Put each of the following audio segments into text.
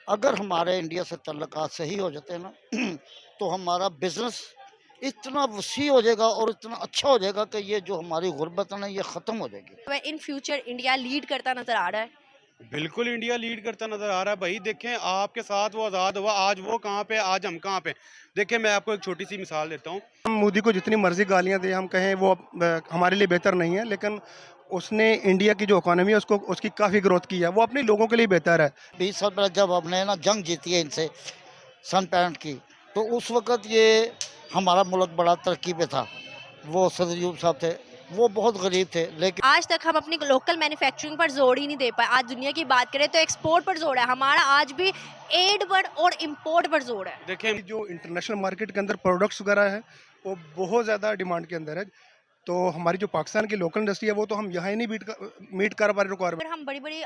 अगर हमारे इंडिया से ताल्लुकात सही हो जाते हैं ना तो हमारा बिजनेस इतना वसी हो जाएगा और इतना अच्छा हो जाएगा कि ये जो हमारी गुर्बत है ना ये ख़त्म हो जाएगी। वह इन फ्यूचर इंडिया लीड करता नजर आ रहा है। बिल्कुल इंडिया लीड करता नज़र आ रहा है भाई। देखें आपके साथ वो आज़ाद हुआ, आज वो कहाँ पे, आज हम कहाँ पे। देखिए मैं आपको एक छोटी सी मिसाल देता हूँ। हम मोदी को जितनी मर्जी गालियां दें, हम कहें वो हमारे लिए बेहतर नहीं है, लेकिन उसने इंडिया की जो इकोनॉमी है उसको उसकी काफ़ी ग्रोथ की है, वो अपने लोगों के लिए बेहतर है। 20 साल पहले जब हमने ना जंग जीती है इनसे सन 65 की, तो उस वक़्त ये हमारा मुल्क बड़ा तरक्की पे था। वो सदर अयूब साहब थे, वो बहुत गरीब थे लेकिन आज तक हम अपनी लोकल मैन्युफैक्चरिंग पर जोर ही नहीं दे पाए। आज दुनिया की बात करें तो एक्सपोर्ट पर जोर है हमारा, आज भी एड पर और इंपोर्ट पर जोर है। देखें जो इंटरनेशनल मार्केट के अंदर प्रोडक्ट्स वगैरह है वो बहुत ज़्यादा डिमांड के अंदर है। तो हमारी जो पाकिस्तान की लोकल इंडस्ट्री है वो तो हम यहाँ ही नहीं मीट कर पा रहे अगर रिक्वायरमेंट। हम बड़ी बड़ी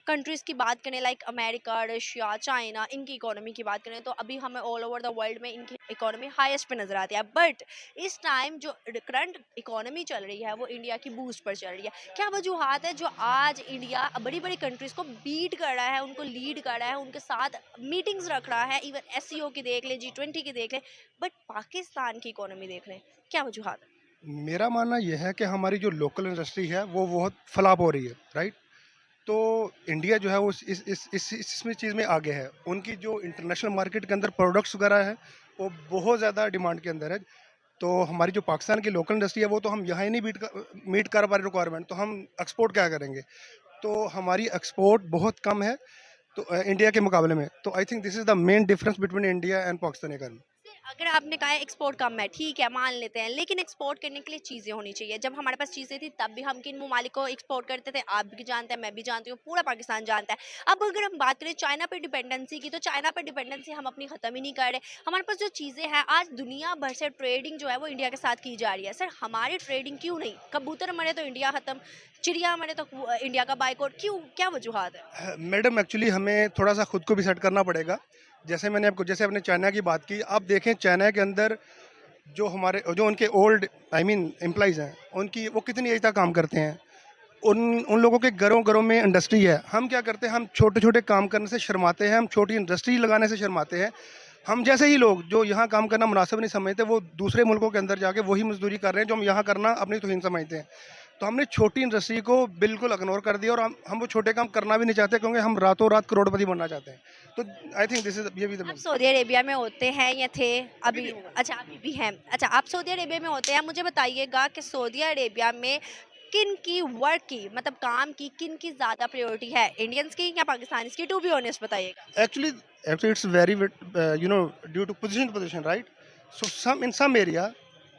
कंट्रीज़ की बात करें लाइक अमेरिका, रशिया, चाइना, इनकी इकोनॉमी की बात करें तो अभी हमें ऑल ओवर द वर्ल्ड में इनकी इकोनॉमी हाईएस्ट पे नज़र आती है। बट इस टाइम जो करंट इकोनॉमी चल रही है वो इंडिया की बूस्ट पर चल रही है। क्या वजूहत है जो आज इंडिया बड़ी बड़ी कंट्रीज़ को बीट कर रहा है, उनको लीड कर रहा है, उनके साथ मीटिंग्स रख रहा है, इवन एससीओ की देख लें, G20 की देख लें, बट पाकिस्तान की इकोनॉमी देख लें, क्या वजूहत है? मेरा मानना यह है कि हमारी जो लोकल इंडस्ट्री है वो बहुत फलाप हो रही है, राइट। तो इंडिया जो है वो इसमें चीज़ में आगे है। उनकी जो इंटरनेशनल मार्केट के अंदर प्रोडक्ट्स वगैरह है वो बहुत ज़्यादा डिमांड के अंदर है। तो हमारी जो पाकिस्तान की लोकल इंडस्ट्री है वो तो हम यहाँ ही नहीं मीट कर पा रहे रिक्वायरमेंट, तो हम एक्सपोर्ट क्या करेंगे। तो हमारी एक्सपोर्ट बहुत कम है तो इंडिया के मुकाबले में। तो I think this is the main difference between India and Pakistan economy. अगर आपने कहा है एक्सपोर्ट कम है, ठीक है मान लेते हैं, लेकिन एक्सपोर्ट करने के लिए चीज़ें होनी चाहिए। जब हमारे पास चीज़ें थी तब भी हम किन ममालिक को एक्सपोर्ट करते थे, आप भी जानते हैं, मैं भी जानती हूँ, पूरा पाकिस्तान जानता है। अब अगर हम बात करें चाइना पे डिपेंडेंसी की, तो चाइना पे डिपेंडेंसी हम अपनी ख़त्म ही नहीं कर रहे। हमारे पास जो चीज़ें हैं, आज दुनिया भर से ट्रेडिंग जो है वो इंडिया के साथ की जा रही है। सर हमारी ट्रेडिंग क्यों नहीं? कबूतर मरे तो इंडिया ख़त्म, चिड़िया मरे तो इंडिया का बाइकआउट, क्यों, क्या वजूहत है? मैडम एक्चुअली हमें थोड़ा सा खुद को भी सेट करना पड़ेगा। जैसे आपने चाइना की बात की, आप देखें चाइना के अंदर जो उनके ओल्ड आई मीन एम्प्लॉइज़ हैं, उनकी वो कितनी एज तक काम करते हैं। उन उन लोगों के घरों घरों में इंडस्ट्री है। हम क्या करते हैं, हम छोटे छोटे काम करने से शर्माते हैं, हम छोटी इंडस्ट्री लगाने से शर्माते हैं। हम जैसे ही लोग जो यहाँ काम करना मुनासिब नहीं समझते, वो दूसरे मुल्कों के अंदर जाके वही मजदूरी कर रहे हैं जो हम यहाँ करना अपनी तौहीन समझते हैं। तो हमने छोटी इंडस्ट्री को बिल्कुल इग्नोर कर दिया और हम वो छोटे काम करना भी नहीं चाहते, क्योंकि हम रातों रात करोड़पति बनना चाहते हैं। तो आई थिंक दिस इज ये भी आप सऊदी अरेबिया में होते हैं या थे अभी? अच्छा अभी भी हैं। अच्छा आप सऊदी अरेबिया में होते हैं, मुझे बताइएगा कि सऊदी अरेबिया में किन की वर्क की मतलब काम की किन की ज़्यादा प्रायोरिटी है, इंडियंस की या पाकिस्तानीज की? टू बी ऑनेस्ट बताइएगा। Actually actually it's very you know due to position, right. So some in some area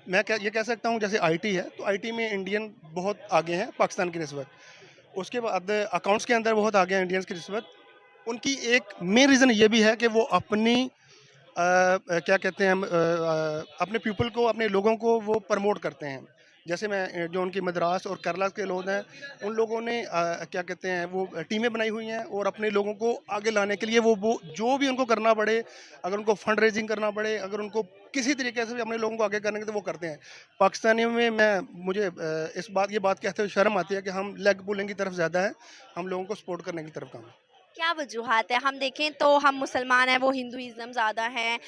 मैं क्या ये कह सकता हूँ, जैसे आईटी है तो आईटी में इंडियन बहुत आगे हैं पाकिस्तान की निस्बत। उसके बाद अकाउंट्स के अंदर बहुत आगे हैं इंडियंस की निस्बत। उनकी एक मेन रीज़न ये भी है कि वो अपनी क्या कहते हैं अपने पीपल को, अपने लोगों को वो प्रमोट करते हैं। जैसे मैं जो उनकी मद्रास और केरला के लोग हैं, उन लोगों ने क्या कहते हैं वो टीमें बनाई हुई हैं और अपने लोगों को आगे लाने के लिए वो जो भी उनको करना पड़े, अगर उनको फंड रेजिंग करना पड़े, अगर उनको किसी तरीके से भी अपने लोगों को आगे करने के, तो वो करते हैं। पाकिस्तानियों में मुझे ये बात कहते हुए शर्म आती है कि हम लेग पुलिंग की तरफ ज़्यादा है, हम लोगों को सपोर्ट करने की तरफ कम है। क्या वजूहत है? हम देखें तो हम मुसलमान हैं, वो हिंदुइज़्म ज़्यादा है,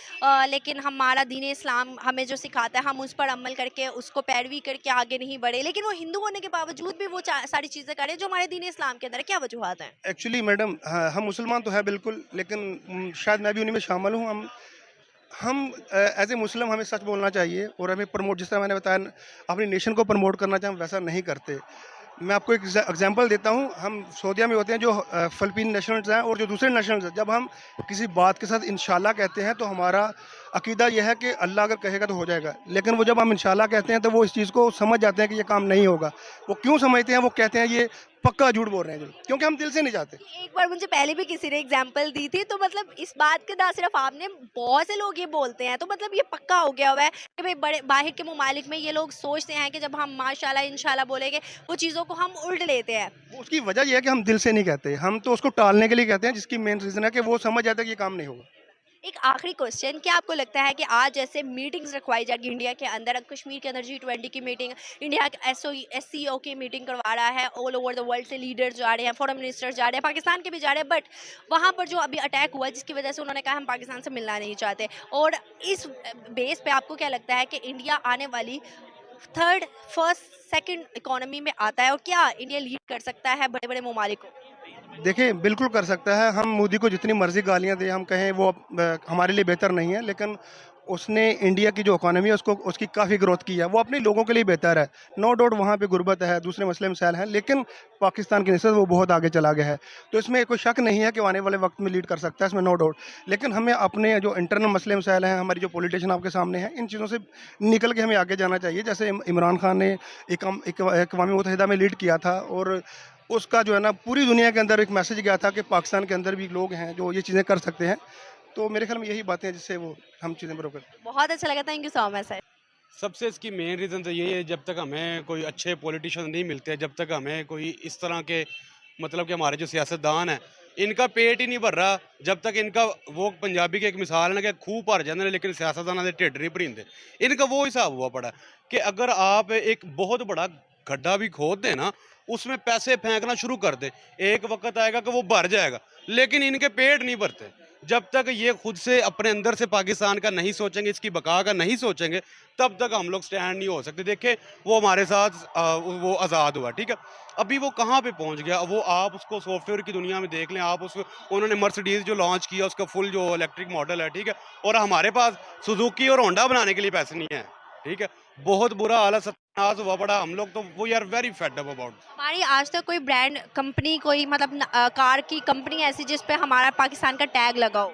लेकिन हमारा दीन इस्लाम हमें जो सिखाता है हम उस पर अमल करके उसको पैरवी करके आगे नहीं बढ़े, लेकिन वो हिंदू होने के बावजूद भी वो सारी चीज़ें करें जो हमारे दीन इस्लाम के अंदर है। क्या वजूहत है? एक्चुअली मैडम, हाँ, हम मुसलमान तो है बिल्कुल, लेकिन शायद मैं भी उन्हीं में शामिल हूँ। हम एज ए मुस्लिम हमें सच बोलना चाहिए और हमें प्रमोट, जिस तरह मैंने बताया, अपनी नेशन को प्रमोट करना चाहिए, हम वैसा नहीं करते। मैं आपको एक एग्जांपल देता हूँ। हम सऊदीया में होते हैं, जो फ़िलिपीन नेशनल्स हैं और जो दूसरे नेशनल्स हैं, जब हम किसी बात के साथ इंशाल्लाह कहते हैं तो हमारा अकीदा यह है कि अल्लाह अगर कहेगा तो हो जाएगा। लेकिन वो जब हम इंशाल्लाह कहते हैं तो वो इस चीज़ को समझ जाते हैं कि ये काम नहीं होगा। वो क्यों समझते हैं, वो कहते हैं ये पक्का झूठ बोल रहे हैं, क्योंकि हम दिल से नहीं चाहते। एक बार मुझे पहले भी किसी ने एग्जाम्पल दी थी, तो मतलब इस बात के ना सिर्फ आपने, बहुत से लोग ये बोलते हैं, तो मतलब ये पक्का हो गया हुआ है कि भाई बड़े बाहर के ममालिक में ये लोग सोचते हैं कि जब हम माशाल्लाह इंशाल्लाह बोलेंगे वो चीज़ों को हम उल्ट लेते हैं। उसकी वजह यह है कि हम दिल से नहीं कहते, हम तो उसको टालने के लिए कहते हैं, जिसकी मेन रीज़न है कि वो समझ जाता है कि ये काम नहीं होगा। एक आखिरी क्वेश्चन, क्या आपको लगता है कि आज जैसे मीटिंग्स रखवाई जाएगी इंडिया के अंदर, अब कश्मीर के अंदर G20 की मीटिंग, इंडिया SCO की मीटिंग करवा रहा है, ऑल ओवर द वर्ल्ड से लीडर्स जा रहे हैं, फॉरेन मिनिस्टर्स जा रहे हैं, पाकिस्तान के भी जा रहे हैं, बट वहाँ पर जो अभी अटैक हुआ जिसकी वजह से उन्होंने कहा हम पाकिस्तान से मिलना नहीं चाहते, और इस बेस पे आपको क्या लगता है कि इंडिया आने वाली थर्ड, फर्स्ट, सेकंड इकोनॉमी में आता है, और क्या इंडिया लीड कर सकता है बड़े बड़े ममालिक को? देखिए, बिल्कुल कर सकता है। हम मोदी को जितनी मर्ज़ी गालियाँ दें, हम कहें वो हमारे लिए बेहतर नहीं है, लेकिन उसने इंडिया की जो इकॉनमी है उसको उसकी काफ़ी ग्रोथ की है। वो अपने लोगों के लिए बेहतर है। नो डाउट वहाँ पे गुर्बत है, दूसरे मसले मसाइल हैं, लेकिन पाकिस्तान की निस्बत वो बहुत आगे चला गया है। तो इसमें कोई शक नहीं है कि वो आने वाले वक्त में लीड कर सकता है, इसमें नो डाउट। लेकिन हमें अपने जो इंटरनल मसले मसाइल हैं, हमारी जो पॉलिटिशियन आपके सामने हैं, इन चीज़ों से निकल के हमें आगे जाना चाहिए। जैसे इमरान खान ने अक़वाम मुत्तहिदा में लीड किया था, और उसका जो है ना पूरी दुनिया के अंदर एक मैसेज गया था कि पाकिस्तान के अंदर भी लोग हैं जो ये चीज़ें कर सकते हैं। तो मेरे ख्याल में यही बातें हैं जिससे वो हम चीज़ें बरोबर। बहुत अच्छा लगा, thank you so much sir. सबसे इसकी मेन रीज़न तो यही है, जब तक हमें कोई अच्छे पॉलिटिशियन नहीं मिलते, जब तक हमें कोई इस तरह के मतलब कि हमारे जो सियासतदान हैं इनका पेट ही नहीं भर रहा, जब तक इनका वो पंजाबी की एक मिसाल है ना कि खूह भर जाते हैं लेकिन सियासतदान के ढिड नहीं भरींदे, इनका वो हिसाब हुआ पड़ा है कि अगर आप एक बहुत बड़ा गड्ढा भी खोद दें ना, उसमें पैसे फेंकना शुरू कर दे, एक वक्त आएगा कि वो भर जाएगा, लेकिन इनके पेट नहीं भरते। जब तक ये खुद से अपने अंदर से पाकिस्तान का नहीं सोचेंगे, इसकी बका का नहीं सोचेंगे, तब तक हम लोग स्टैंड नहीं हो सकते। देखे वो हमारे साथ वो आज़ाद हुआ, ठीक है, अभी वो कहाँ पे पहुंच गया, वो आप उसको सॉफ्टवेयर की दुनिया में देख लें, आप उसको उन्होंने मर्सिडीज जो लॉन्च किया उसका फुल जो इलेक्ट्रिक मॉडल है, ठीक है, और हमारे पास सुजुकी और होंडा बनाने के लिए पैसे नहीं है, ठीक है, बहुत बुरा हाल है, सत्यानाश हुआ पड़ा, हम लोग तो we are very fed up about. हमारी आज तक कोई ब्रांड कंपनी, कोई मतलब कार की कंपनी ऐसी जिस पे हमारा पाकिस्तान का टैग लगा हो?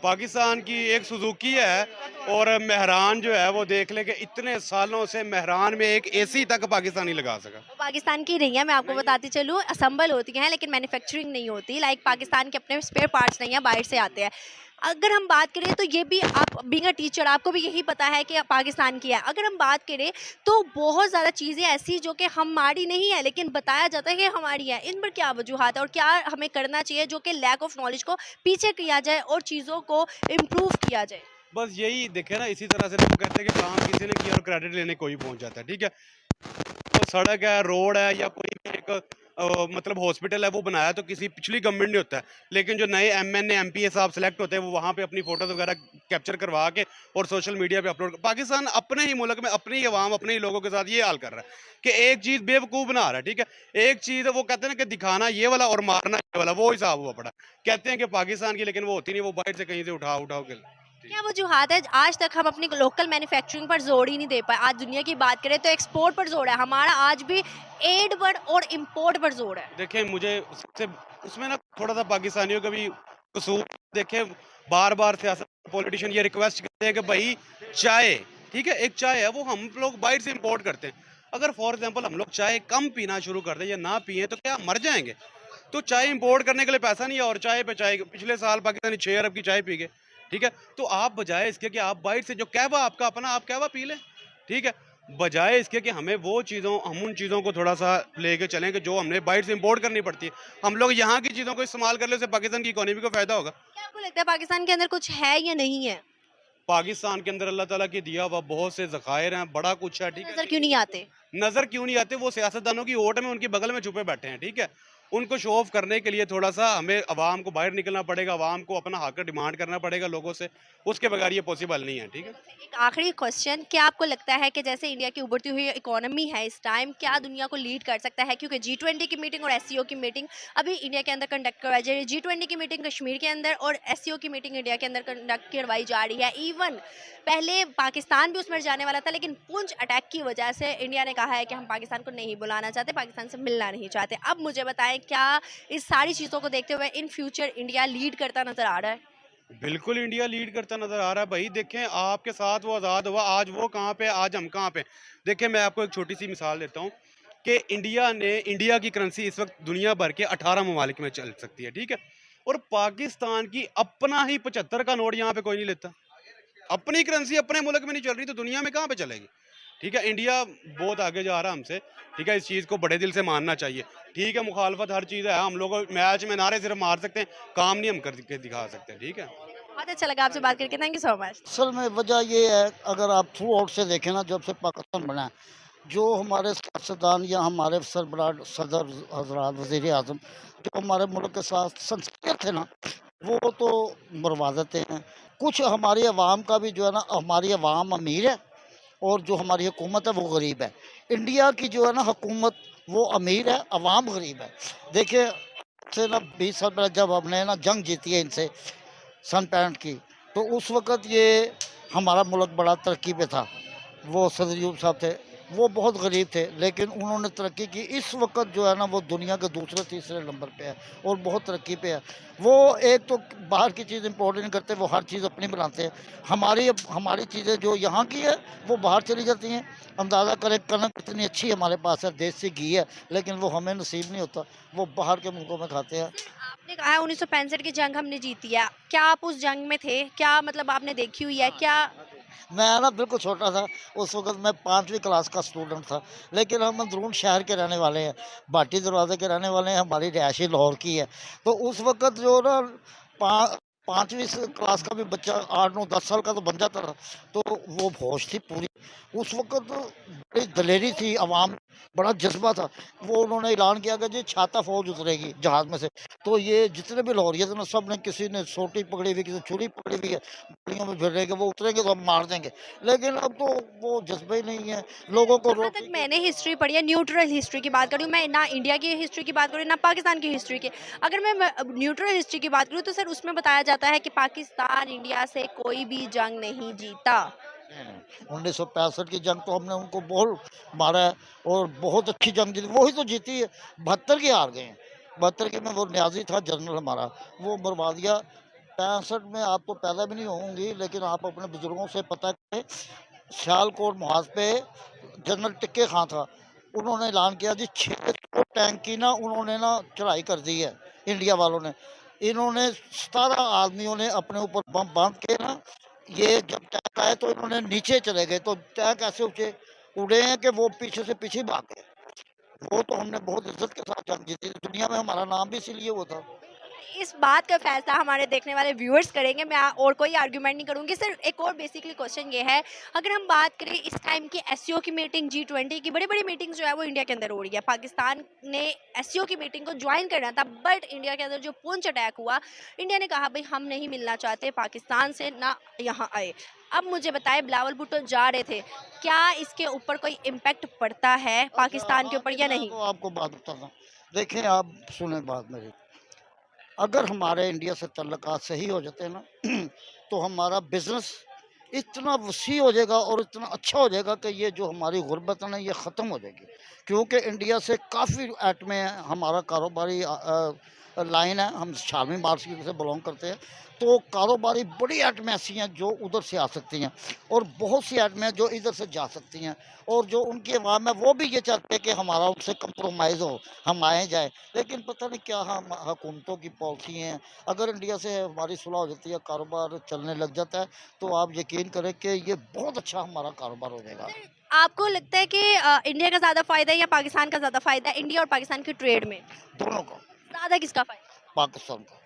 पाकिस्तान की एक सुजुकी है, और मेहरान जो है वो देख ले कि इतने सालों से मेहरान में एक एसी तक पाकिस्तानी लगा सका। वो पाकिस्तान की नहीं है, मैं आपको बताती चलूँ, असम्बल होती हैं लेकिन मैन्युफैक्चरिंग नहीं होती, लाइक पाकिस्तान के अपने स्पेयर पार्ट्स नहीं है, बाहर से आते हैं। अगर हम बात करें तो ये भी, आप बीइंग अ टीचर आपको भी यही पता है कि पाकिस्तान की है। अगर हम बात करें तो बहुत ज़्यादा चीज़ें ऐसी जो कि हमारी नहीं है लेकिन बताया जाता है कि हमारी है, इन पर क्या वजूहत है और क्या हमें करना चाहिए जो कि लैक ऑफ नॉलेज को पीछे किया जाए और चीज़ों को इम्प्रूव किया जाए? बस यही देखे ना, इसी तरह से लोग कहते हैं कि काम किसी ने किया और क्रेडिट लेने कोई पहुंच जाता है, ठीक है, तो सड़क है, रोड है, या कोई भी एक मतलब हॉस्पिटल है वो बनाया तो किसी पिछली गवर्नमेंट ने होता है, लेकिन जो नए MNA MPA साहब सेलेक्ट होते हैं वो वहाँ पे अपनी फोटोज वगैरह कैप्चर करवा के और सोशल मीडिया पे अपलोड। पाकिस्तान अपने ही मुल्क में अपनी ही आवाम अपने ही लोगों के साथ ये हाल कर रहा है कि एक चीज़ बेवकूफ़ बना रहा है, ठीक है, एक चीज़ वो कहते हैं ना कि दिखाना ये वाला और मारना ये वाला, वो हिसाब हुआ पड़ा, कहते हैं कि पाकिस्तान की, लेकिन वो होती नहीं, वो बाहर से कहीं से उठा के। क्या वजूहत है आज तक हम अपनी लोकल मैन्युफैक्चरिंग पर जोर ही नहीं दे पाए? आज दुनिया की बात करें तो एक्सपोर्ट पर जोर है हमारा, आज भी एड पर और इंपोर्ट पर जोर है। देखें मुझे सबसे उसमें ना थोड़ा सा पाकिस्तानियों का भी कसूर, देखें बार बार सियासत पॉलिटिशियन ये रिक्वेस्ट करते हैं कि भाई चाय, ठीक है, एक चाय है वो हम लोग बाहर से इंपोर्ट करते हैं, अगर फॉर एग्जांपल हम लोग चाय कम पीना शुरू कर दें या ना पिए तो क्या मर जाएंगे? तो चाय इंपोर्ट करने के लिए पैसा नहीं है, और चाय पे चाय पिछले साल पाकिस्तानी 6 अरब की चाय पी गए, ठीक है, तो आप बजाय इसके कि आप बाहर से जो कहवा आपका अपना आप कहवा पी लें, ठीक है, बजाय इसके कि हमें वो चीज़ों, हम उन चीज़ों को थोड़ा सा लेके चलें कि जो हमने बाहर से इंपोर्ट करनी पड़ती है, हम लोग यहाँ की चीज़ों को इस्तेमाल कर ले, उससे पाकिस्तान की इकोनॉमी को फायदा होगा। क्या आपको लगता है पाकिस्तान के अंदर कुछ है या नहीं है? पाकिस्तान के अंदर अल्लाह ताला की दिया हुआ बहुत से ज़खायर हैं, बड़ा कुछ है, ठीक है, नजर क्यों नहीं आते? नज़र क्यों नहीं आते? वो सियासतदानों की ओट में उनके बगल में छुपे बैठे हैं, ठीक है, उनको शो ऑफ करने के लिए थोड़ा सा हमें आवाम को बाहर निकलना पड़ेगा, आवाम को अपना हक डिमांड करना पड़ेगा लोगों से, उसके बगैर ये पॉसिबल नहीं है, ठीक है। एक आखिरी क्वेश्चन, क्या आपको लगता है कि जैसे इंडिया की उभरती हुई इकोनॉमी है इस टाइम, क्या दुनिया को लीड कर सकता है? क्योंकि G20 की मीटिंग और SCO की मीटिंग अभी इंडिया के अंदर कंडक्ट करवाई जा रही है, G20 की मीटिंग कश्मीर के अंदर और SCO की मीटिंग इंडिया के अंदर कंडक्ट करवाई जा रही है। इवन पहले पाकिस्तान भी उसमें जाने वाला था लेकिन पुंछ अटैक की वजह से इंडिया ने कहा है कि हम पाकिस्तान को नहीं बुलाना चाहते, पाकिस्तान से मिलना नहीं चाहते। अब मुझे बताएं, क्या इस सारी चीज़ों को देखते हुए इन फ्यूचर इंडिया लीड करता नजर आ रहा है? बिल्कुल इंडिया लीड करता नजर आ रहा है भाई, देखें आपके साथ वो आज़ाद हुआ, आज वो कहाँ पे, आज हम कहाँ पे। देखें मैं आपको एक छोटी सी मिसाल देता हूँ कि इंडिया की करेंसी इस वक्त दुनिया भर के 18 ममालिक में चल सकती है, ठीक है, और पाकिस्तान की अपना ही 75 का नोट यहाँ पे कोई नहीं लेता, अपनी करेंसी अपने मुल्क में नहीं चल रही तो दुनिया में कहाँ पे चलेगी, ठीक है। इंडिया बहुत आगे जा रहा है हमसे, ठीक है, इस चीज़ को बड़े दिल से मानना चाहिए, ठीक है, मुखालफत हर चीज़ है, हम लोग मैच में नारे सिर्फ मार सकते हैं, काम नहीं हम करके दिखा सकते, ठीक है। बहुत अच्छा लगा आपसे बात करके, थैंक यू सो मच। असल में वजह ये है, अगर आप थ्रू आउट से देखें ना, जब से पाकिस्तान बना है, जो हमारे सियासतदान या हमारे सरबराह सदर हजरात वज़ीर आज़म जो हमारे मुल्क के साथ संस्कृत थे ना, वो तो मरवा देते हैं। कुछ हमारी अवाम का भी जो है ना, हमारी अवाम अमीर है और जो हमारी हुकूमत है वो गरीब है। इंडिया की जो है ना हुकूमत, वो अमीर है, अवाम गरीब है। देखिए, से ना 20 साल पहले जब हमने ना जंग जीती है इनसे, सन 65 की, तो उस वक़्त ये हमारा मुल्क बड़ा तरक्की पे था। वो सदर अयूब साहब थे, वो बहुत गरीब थे, लेकिन उन्होंने तरक्की की। इस वक़्त जो है ना, वो दुनिया के दूसरे तीसरे नंबर पे है और बहुत तरक्की पे है। वो एक तो बाहर की चीज़ इम्पोर्ट नहीं करते, वो हर चीज़ अपनी बनाते हैं। हमारी चीज़ें जो यहाँ की है, वो बाहर चली जाती हैं। अंदाज़ा करें, कनक कितनी अच्छी हमारे पास है, देसी घी है, लेकिन वो हमें नसीब नहीं होता, वो बाहर के मुल्कों में खाते हैं। आपने कहा है 1965 की जंग हमने जीती है, क्या आप उस जंग में थे? क्या मतलब आपने देखी हुई है क्या? मैं ना बिल्कुल छोटा था, उस वक़्त मैं 5वीं क्लास का स्टूडेंट था, लेकिन हम अंदरून शहर के रहने वाले हैं, भाटी दरवाज़े के रहने वाले हैं, हमारी रिहायश ही लाहौर की है। तो उस वक़्त जो ना पा 5वीं क्लास का भी बच्चा 8, 9, 10 साल का तो बन जाता था, तो वो होश थी पूरी। उस वक़्त बड़ी दलेरी थी अवाम, बड़ा जज़्बा था। वो उन्होंने ऐलान किया कि जी छाता फ़ौज उतरेगी जहाज़ में से। तो ये जितने भी लाहौरिये थे ना, सब ने, किसी ने सोटी पकड़ी हुई, किसी ने छुरी पकड़ी हुई है, गलियों में फिर रहे कि वो उतरेंगे तो हम मार देंगे। लेकिन अब तो वो जज़्बा ही नहीं है, लोगों को जहाँ तक रोटी मैंने हिस्ट्री पढ़ी है, न्यूट्रल हिस्ट्री की बात करूँ मैं, ना इंडिया की हिस्ट्री की बात करूँ ना पाकिस्तान की हिस्ट्री की। अगर मैं न्यूट्रल हिस्ट्री की बात करूँ तो सर उसमें बताया जाता है कि पाकिस्तान इंडिया से कोई भी जंग नहीं जीता। 1965 की जंग तो हमने उनको बहुत मारा है और बहुत अच्छी जंग जीती, वही तो जीती है। 72 की हार गए हैं। 72 की में वो न्याजी था जनरल हमारा, वो मरवा दिया। 65 में आप तो पैदा भी नहीं होंगी, लेकिन आप अपने बुजुर्गों से पता करें, सियालकोट मुहाज पे जनरल टिक्के खां था, उन्होंने ऐलान किया जी 600 टैंक की ना उन्होंने ना चढ़ाई कर दी है इंडिया वालों ने। इन्होंने 17 आदमियों ने अपने ऊपर बम बांध के ना, ये जब टैंक आए तो इन्होंने नीचे चले गए, तो टैंक ऐसे ऊंचे उड़े हैं कि वो पीछे से पीछे भाग गए। वो तो हमने बहुत इज्जत के साथ जंग जीती थी, दुनिया में हमारा नाम भी इसीलिए हुआ था। इस बात का फैसला हमारे देखने वाले व्यूअर्स करेंगे, मैं और कोई आर्गुमेंट नहीं करूंगी। सर एक और बेसिकली क्वेश्चन ये है, अगर हम बात करें इस टाइम की एससीओ की मीटिंग, G20 की बड़ी बड़ी मीटिंग जो है वो इंडिया के अंदर हो रही है, पाकिस्तान ने एससीओ की मीटिंग को ज्वाइन करना था, बट इंडिया के अंदर जो पुंछ अटैक हुआ, इंडिया ने कहा भाई हम नहीं मिलना चाहते पाकिस्तान से, ना यहाँ आए। अब मुझे बताए, बिलावल भुट्टो जा रहे थे, क्या इसके ऊपर कोई इम्पैक्ट पड़ता है अच्छा, पाकिस्तान के ऊपर आगे या मैं नहीं? तो आपको बात बताता हूँ। देखें, आप सुने बात मेरी, अगर हमारे इंडिया से तल्लुकात सही हो जाते हैं ना, तो हमारा बिजनेस इतना वसी हो जाएगा और इतना अच्छा हो जाएगा कि ये जो हमारी गुर्बत है ना, ये ख़त्म हो जाएगी। क्योंकि इंडिया से काफ़ी एटमें हमारा कारोबारी लाइन है, हम शामी मार्केट से बिलोंग करते हैं। तो कारोबारी बड़ी एटमें ऐसी हैं जो उधर से आ सकती हैं, और बहुत सी एटमें जो इधर से जा सकती हैं, और जो उनकी अवाम है वो भी ये चाहते हैं कि हमारा उनसे कंप्रोमाइज़ हो, हम आए जाए। लेकिन पता नहीं क्या हम हुकूमतों की पॉलिसी हैं। अगर इंडिया से हमारी सुलह हो जाती है, कारोबार चलने लग जाता है, तो आप यकीन करें कि ये बहुत अच्छा हमारा कारोबार हो जाएगा। आपको लगता है कि इंडिया का ज़्यादा फ़ायदा है या पाकिस्तान का ज़्यादा फ़ायदा है, इंडिया और पाकिस्तान की ट्रेड में दोनों को, ज़्यादा किसका फ़ायदा? पाकिस्तान को।